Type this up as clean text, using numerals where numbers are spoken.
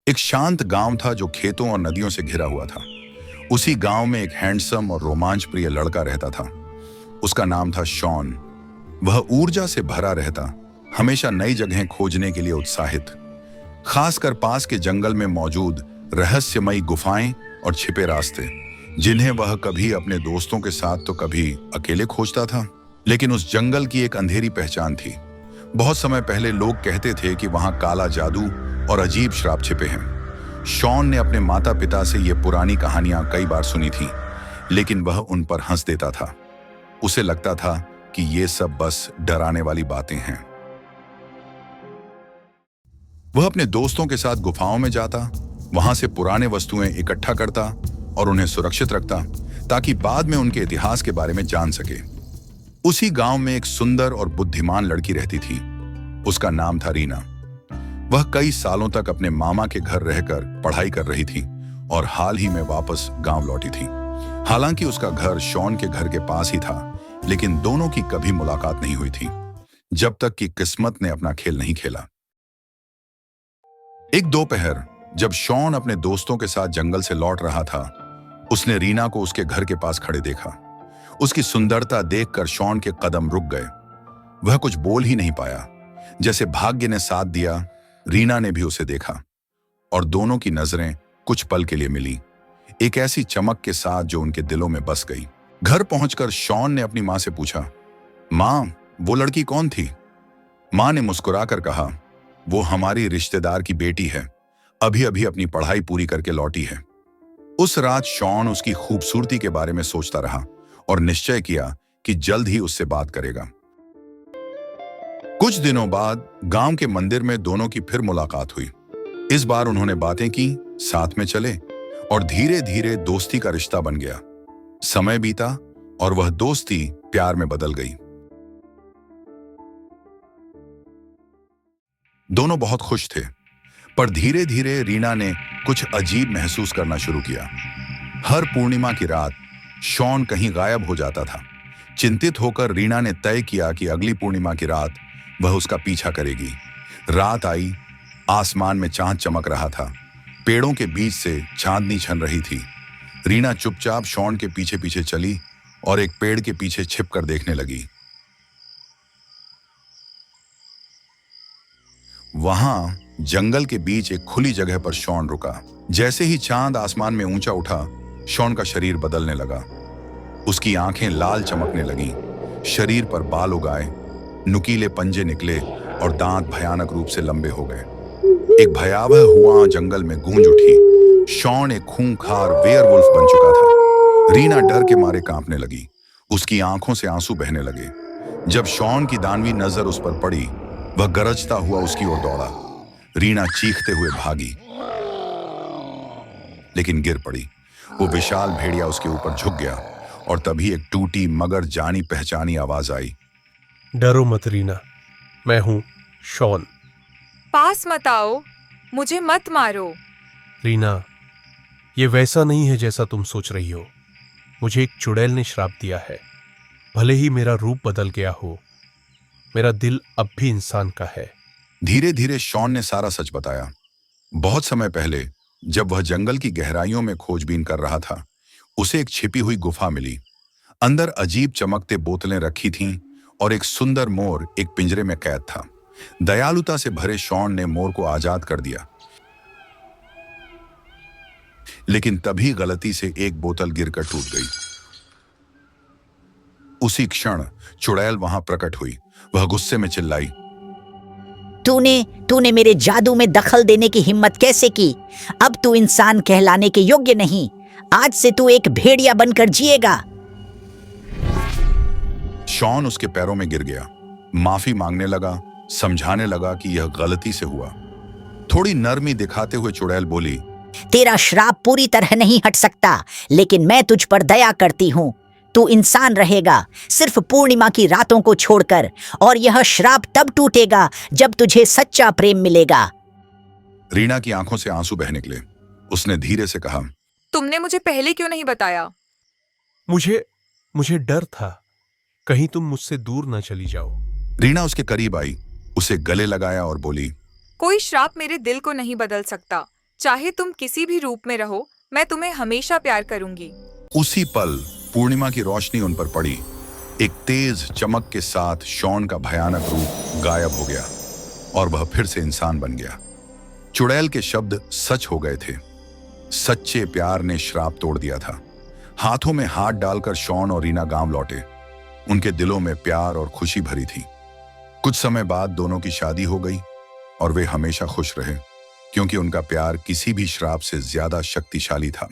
एक शांत गांव था जो खेतों और नदियों से घिरा हुआ था। उसी गांव में एक हैंडसम और रोमांच प्रिय लड़का रहता था। उसका नाम था शॉन। वह ऊर्जा से भरा रहता, हमेशा नई जगहें खोजने के लिए उत्साहित, खासकर पास के जंगल में मौजूद रहस्यमयी गुफाएं और छिपे रास्ते, जिन्हें वह कभी अपने दोस्तों के साथ तो कभी अकेले खोजता था। लेकिन उस जंगल की एक अंधेरी पहचान थी। बहुत समय पहले लोग कहते थे कि वहां काला जादू और अजीब श्राप छिपे हैं। शॉन ने अपने माता पिता से ये पुरानी कहानियां कई बार सुनी थी, लेकिन वह उन पर हंस देता था। उसे लगता था कि ये सब बस डराने वाली बातें हैं। वह अपने दोस्तों के साथ गुफाओं में जाता, वहां से पुराने वस्तुएं इकट्ठा करता और उन्हें सुरक्षित रखता, ताकि बाद में उनके इतिहास के बारे में जान सके। उसी गांव में एक सुंदर और बुद्धिमान लड़की रहती थी। उसका नाम था रीना। वह कई सालों तक अपने मामा के घर रहकर पढ़ाई कर रही थी और हाल ही में वापस गांव लौटी थी। हालांकि उसका घर शॉन के घर के पास ही था, लेकिन दोनों की कभी मुलाकात नहीं हुई थी, जब तक कि किस्मत ने अपना खेल नहीं खेला। एक दोपहर जब शॉन अपने दोस्तों के साथ जंगल से लौट रहा था, उसने रीना को उसके घर के पास खड़े देखा। उसकी सुंदरता देखकर शॉन के कदम रुक गए। वह कुछ बोल ही नहीं पाया। जैसे भाग्य ने साथ दिया, रीना ने भी उसे देखा और दोनों की नजरें कुछ पल के लिए मिली, एक ऐसी चमक के साथ जो उनके दिलों में बस गई। घर पहुंचकर शॉन ने अपनी मां से पूछा, मां, वो लड़की कौन थी? मां ने मुस्कुराकर कहा, वो हमारी रिश्तेदार की बेटी है, अभी अभी अपनी पढ़ाई पूरी करके लौटी है। उस रात शॉन उसकी खूबसूरती के बारे में सोचता रहा और निश्चय किया कि जल्द ही उससे बात करेगा। कुछ दिनों बाद गांव के मंदिर में दोनों की फिर मुलाकात हुई। इस बार उन्होंने बातें की, साथ में चले और धीरे धीरे दोस्ती का रिश्ता बन गया। समय बीता और वह दोस्ती प्यार में बदल गई। दोनों बहुत खुश थे, पर धीरे धीरे रीना ने कुछ अजीब महसूस करना शुरू किया। हर पूर्णिमा की रात शॉन कहीं गायब हो जाता था। चिंतित होकर रीना ने तय किया कि अगली पूर्णिमा की रात वह उसका पीछा करेगी। रात आई, आसमान में चांद चमक रहा था, पेड़ों के बीच से चांदनी छन रही थी। रीना चुपचाप शॉन के पीछे पीछे चली और एक पेड़ के पीछे छिपकर देखने लगी। वहां जंगल के बीच एक खुली जगह पर शॉन रुका। जैसे ही चांद आसमान में ऊंचा उठा, शॉन का शरीर बदलने लगा। उसकी आंखें लाल चमकने लगीं, शरीर पर बाल उगाए, नुकीले पंजे निकले और दांत भयानक रूप से लंबे हो गए। एक भयावह हुआ जंगल में गूंज उठी। शॉन एक खूंखार वेयरवुल्फ बन चुका था। रीना डर के मारे कांपने लगी, उसकी आंखों से आंसू बहने लगे। जब शॉन की दानवी नजर उस पर पड़ी, वह गरजता हुआ उसकी ओर दौड़ा। रीना चीखते हुए भागी, लेकिन गिर पड़ी। वो विशाल भेड़िया उसके ऊपर झुक गया और तभी एक टूटी मगर जानी पहचानी आवाज आई, डरो मत रीना, मैं हूं शॉन। पास मत आओ, मुझे मत मारो। रीना, ये वैसा नहीं है जैसा तुम सोच रही हो। मुझे एक चुड़ैल ने श्राप दिया है। भले ही मेरा रूप बदल गया हो, मेरा दिल अब भी इंसान का है। धीरे धीरे शॉन ने सारा सच बताया। बहुत समय पहले जब वह जंगल की गहराइयों में खोजबीन कर रहा था, उसे एक छिपी हुई गुफा मिली। अंदर अजीब चमकते बोतलें रखी थीं और एक सुंदर मोर एक पिंजरे में कैद था। दयालुता से भरे शॉन ने मोर को आजाद कर दिया, लेकिन तभी गलती से एक बोतल गिरकर टूट गई। उसी क्षण चुड़ैल वहां प्रकट हुई। वह गुस्से में चिल्लाई, तूने मेरे जादू में दखल देने की हिम्मत कैसे की? अब तू इंसान कहलाने के योग्य नहीं। आज से तू एक भेड़िया बनकर जिएगा। शॉन उसके पैरों में गिर गया, माफी मांगने लगा, समझाने लगा कि यह गलती से हुआ। थोड़ी नरमी दिखाते हुए चुड़ैल बोली, तेरा श्राप पूरी तरह नहीं हट सकता, लेकिन मैं तुझ पर दया करती हूँ। तू इंसान रहेगा, सिर्फ पूर्णिमा की रातों को छोड़कर, और यह श्राप तब टूटेगा जब तुझे सच्चा प्रेम मिलेगा। रीना की आंखों से आंसू बह निकले। उसने धीरे से कहा, तुमने मुझे पहले क्यों नहीं बताया? मुझे डर था, कहीं तुम मुझसे दूर न चली जाओ। रीना उसके करीब आई, उसे गले लगाया और बोली, कोई श्राप मेरे दिल को नहीं बदल सकता, चाहे तुम किसी भी रूप में रहो, मैं तुम्हें हमेशा प्यार करूंगी। उसी पल पूर्णिमा की रोशनी उन पर पड़ी। एक तेज चमक के साथ शॉन का भयानक रूप गायब हो गया और वह फिर से इंसान बन गया। चुड़ैल के शब्द सच हो गए थे। सच्चे प्यार ने श्राप तोड़ दिया था। हाथों में हाथ डालकर शॉन और रीना गांव लौटे। उनके दिलों में प्यार और खुशी भरी थी। कुछ समय बाद दोनों की शादी हो गई और वे हमेशा खुश रहे, क्योंकि उनका प्यार किसी भी श्राप से ज्यादा शक्तिशाली था।